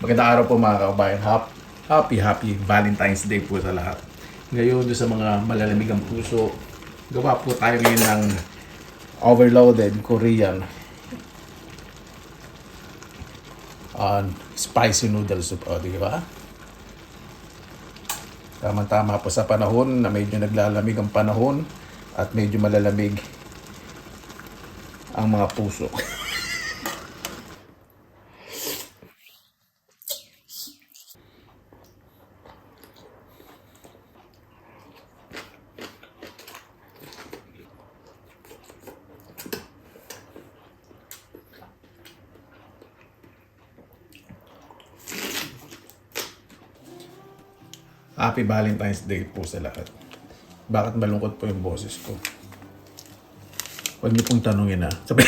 Magandang araw po mga kababayan. Happy Valentine's Day po sa lahat. Ngayon doon sa mga malalamig ang puso, gawa po tayo ngayon ng overloaded Korean spicy noodle soup. O, di ba? Tama-tama po sa panahon na medyo naglalamig ang panahon at medyo malalamig ang mga puso. Happy Valentine's Day po sa lahat. Bakit malungkot po yung boses ko? Huwag niyo pong tanungin Sabi,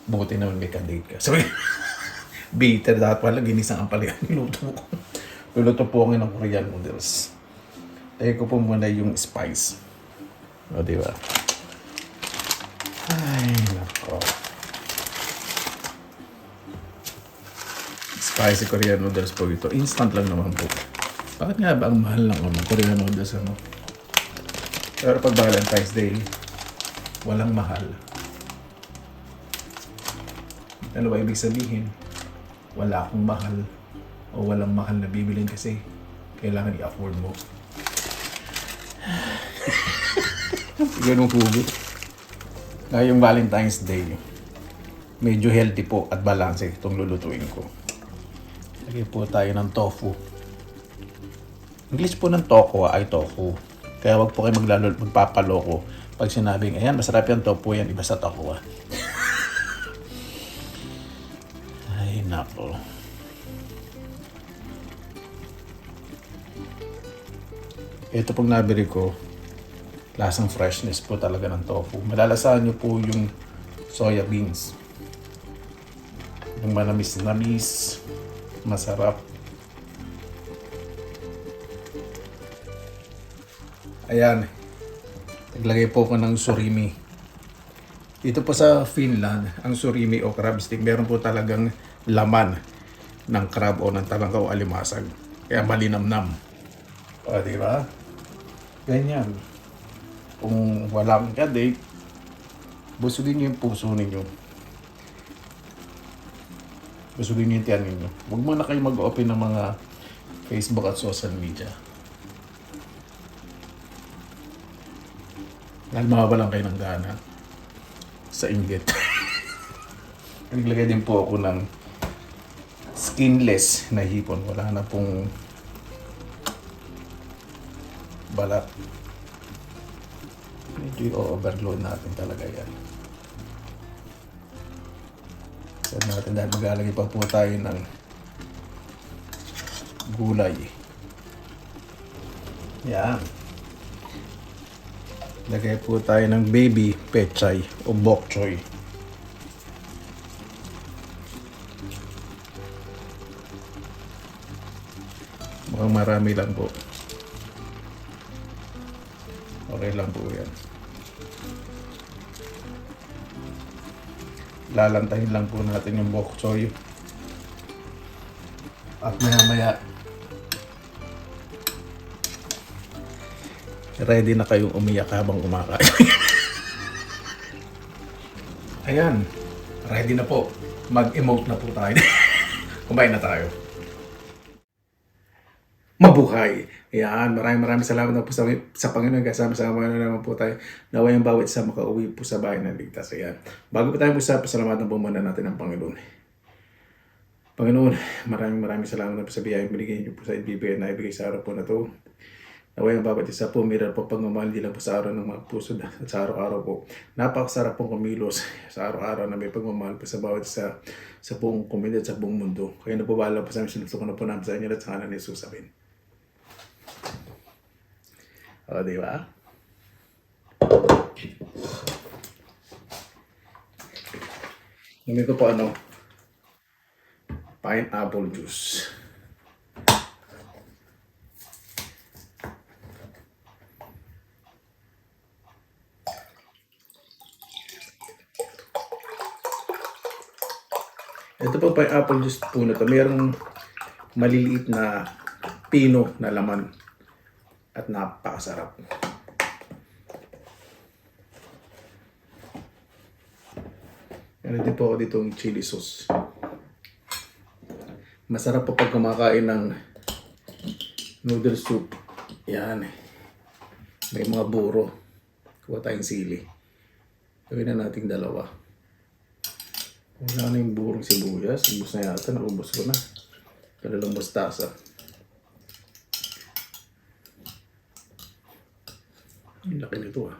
buti naman may ka-date ka. Sabi, bitter dapat pala, ginisang ang pala yung luto ko. Luluto po ako ng Korean noodles. Tayo ko po muna yung spice. O, diba? Ay, nako. Spicy Korean noodles po ito. Instant lang naman po. Bakit nga ba ang mahal ng Korean noodles Pero pag Valentine's Day, walang mahal. Ano ba ibig sabihin? Wala akong mahal o walang mahal na bibilin kasi kailangan i-afford mo. Ganun hugot. Ngayong Valentine's Day, medyo healthy po at balance itong lulutuin ko. Lagay po tayo ng tofu. English po ng toko ay tofu. Kaya wag po kayo magpapaloko. Pag sinabing, ayan, masarap yung tofu yan, iba sa toko Ay, nako. Ito pong nabili ko, lasang freshness po talaga ng tofu. Malalasahan nyo po yung soya beans. Yung manamis-namis, masarap. Ayan. Naglagay po ko ng surimi. Dito po sa Finland, ang surimi o crab stick, meron po talagang laman ng crab o ng talangka o alimasag. Kaya malinamnam. O, di ba? Ganyan. Kung walang ka-date, busugin niyo yung puso ninyo. Busugin niyo yung tiyan ninyo. Huwag mo na kayo mag-open ng mga Facebook at social media. Dahil mawawalan kayo ng gana sa inggit. Naglagay din po ako ng skinless na hipon. Wala na pong balat. Medyo i-overload natin talaga yan. Saan natin dahil maglalagay pa po tayo ng gulay. Yan. Lagay po tayo ng baby pechay o bok choy. Mukhang marami lang po. Okay lang po yan. Lalantahin lang po natin yung bok choy. At maya-maya, ready na kayong umiyak habang kumakain. Ayan, ready na po. Mag-emote na po tayo. Kumain na tayo. Mabuhay! Ayan, maraming salamat na po sa Panginoon. Kasama-sama na naman po tayo. Naway ang bawat isa makauwi po sa bahay ng ligtas. Ayan. Bago po tayo mag-usap, pasalamatan po muna natin ang Panginoon. Panginoon, maraming salamat na po sa biyayang binigay niyo po sa ibibigay na ibigay sa araw po na to. Naway ang bawat isa po, meron po pagmamahal din lang po sa araw ng mga puso at sa araw-araw po. Napakasarap pong kumilos sa araw-araw na may pagmamahal po sa bawat isa sa buong komunidad, sa buong mundo. Kaya na po bahala po sa amin, sinusukan na po namin sa inyo at sa kanan ni Jesus. Amen. O, diba? Hindi ko po pineapple juice. Ito po pineapple juice po na to. Mayroong maliliit na pino na laman at napakasarap. Meron din po ako dito yung chili sauce. Masarap po pag kumakain ng noodle soup. Yan. May mga buro. Kuha tayong sili. Gawin na nating dalawa. Wala na yung burong sibuyas. Ubus na yata. Naubos ko na. Kalalang mustasa. Ang laki nito ah.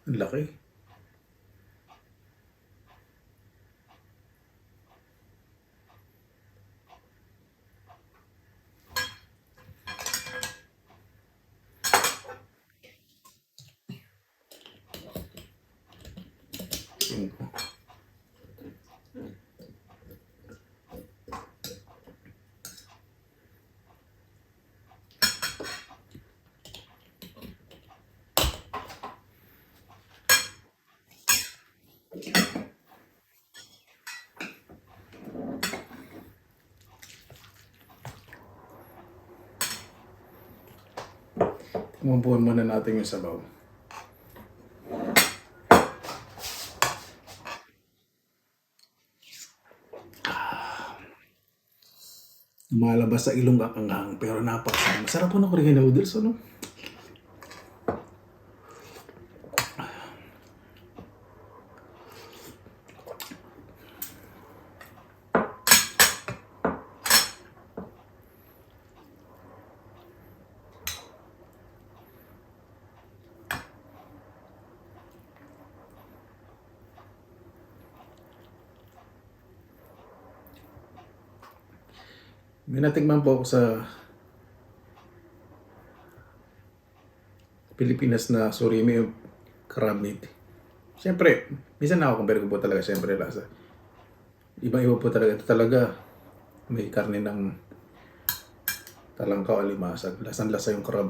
Ang laki. Tumumpuan muna natin yung sabaw. Malabas sa ilong ang anghang pero napakasarap. Masarap po na Korean noodles, ano? May natikman po ako sa Pilipinas na surimi yung crab meat. Siyempre, minsan nakaka-compare ko po talaga siyempre lasa. Ibang-iba po talaga. Ito talaga may karne ng talangka o alimasag. Lasang-lasa yung crab.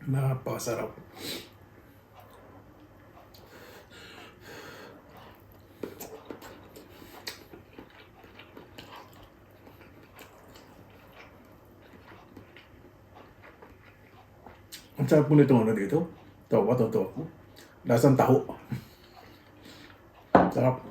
Napakasarap. Ang sarap po nito ano dito. Tawa, totoo. Lasang taho. Sarap.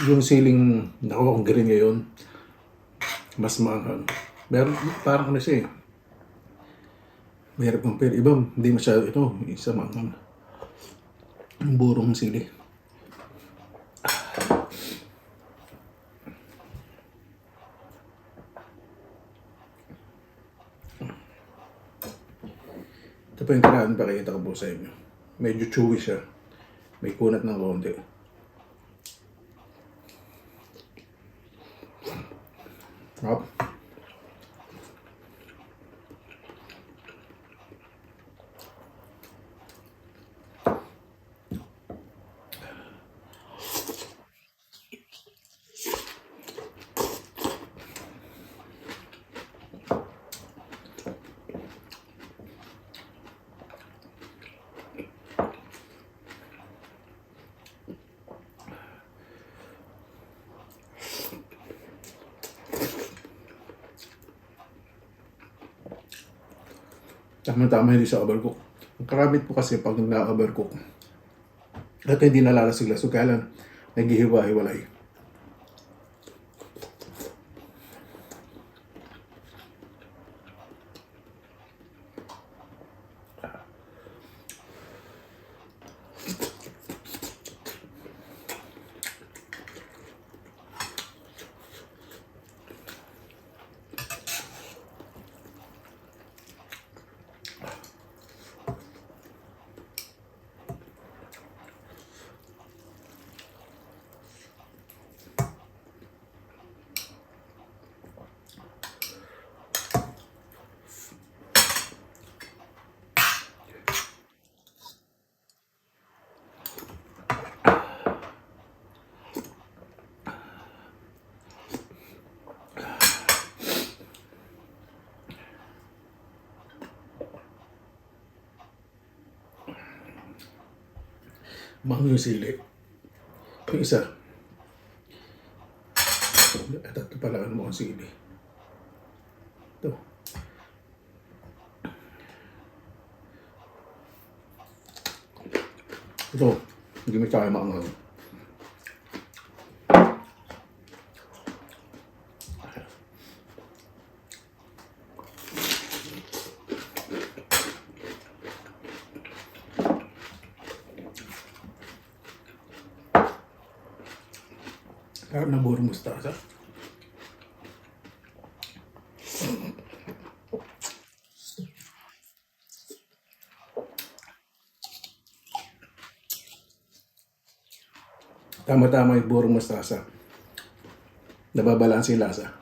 Yung siling nakuha kong green ngayon, mas maanghang. Meron, parang ano siya eh. Mahirap compare. Iba, hindi masyado ito. Isa maanghang. Ang burong sili. po yung kinain, pakikita ko po sa inyo. Medyo chewy siya. May kunat ng konti. Hop. Tama-tama hindi sa overcook. Ang karambit po kasi pag na-overcook, ito hindi nalalasig-lasog, kaya lang naghihiwa-hiwalay. Mango yung sili. Yung isa, ito pala mo ang sili. Ito. Ito, hindi mo tayo maangang. Kaya naburong mustasa. Tama-tama yung burong mustasa. Nababalansin lasa.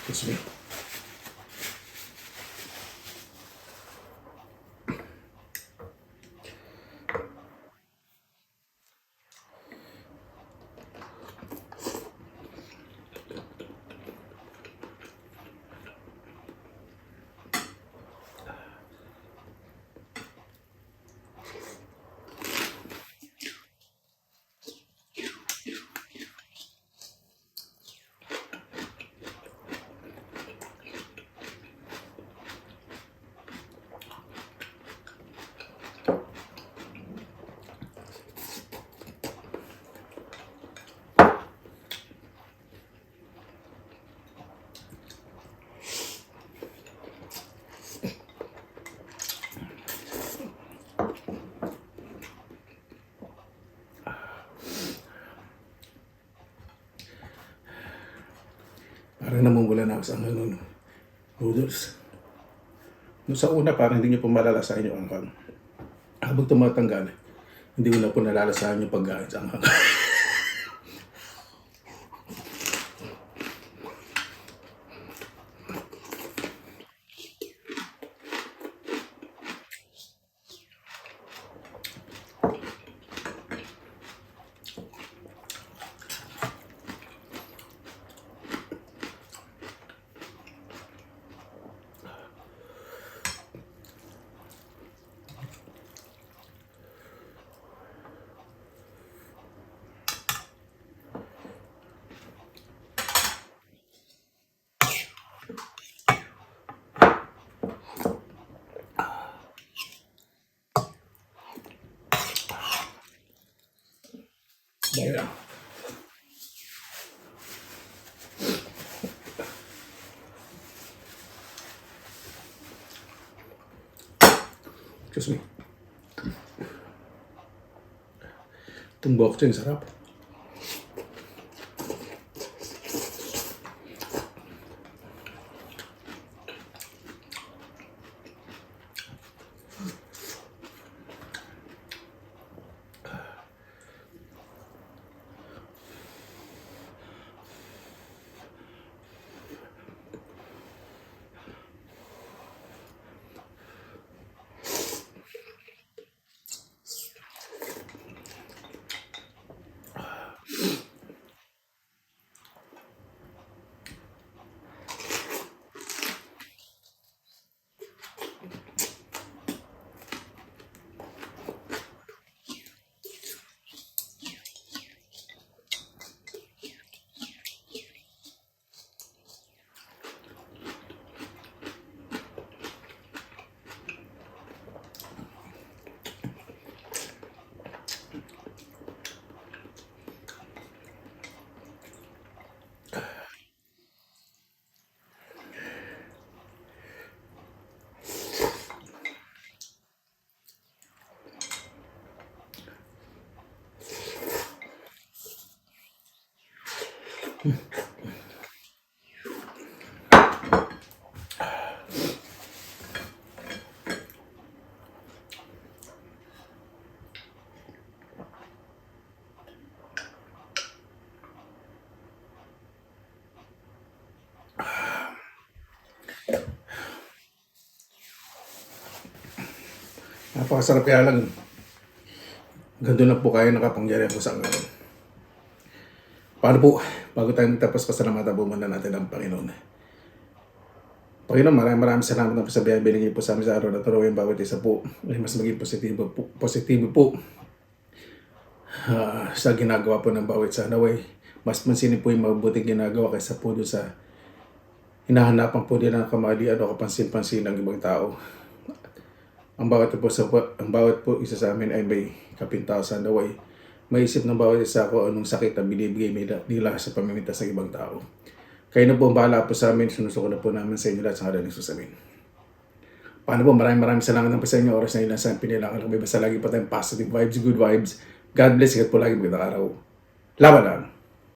Excuse me. Parang namumula na ako sa anghang ng noodles. Nung sa una, parang hindi nyo po malalasahan yung anghang. Habang tumatanggal, hindi ko na po nalalasahan yung pagkain sa anghang. Dahil excuse me. Itong boxing, sarap. Napakasarap kaya lang. Gando na po kayo nakapangyarihan po sa ngayon. Paano po? Bago tayo magtapos, pasalamatan po muna natin ang Panginoon. Panginoon, maraming salamat na po sa biyaya binigay po sa amin sa araw na ito. Yung bawat isa po ay mas maging positibo po sa ginagawa po ng bawat isa. Naway, mas mansinin po yung mabuting ginagawa kaysa po doon sa hinahanapan po din ng kamalian o kapansin-pansin ng ibang tao. Ang bawat po isa sa amin ay may kapintasan. Naway, maisip ng bawat isa ko anong sakit na binibigay nila sa pamimitas ng ibang tao. Kayo na po ang bahala po sa amin. Sinusuko na po namin sa inyo lahat sa ngalan ng Jesus. Amen. Paano po? Maraming salamat na po sa inyo. Oras na ilan sa pinilangan kami. Basta lagi pa tayong positive vibes, good vibes. God bless. Ingat po lagi. Magandang araw. Laban lang.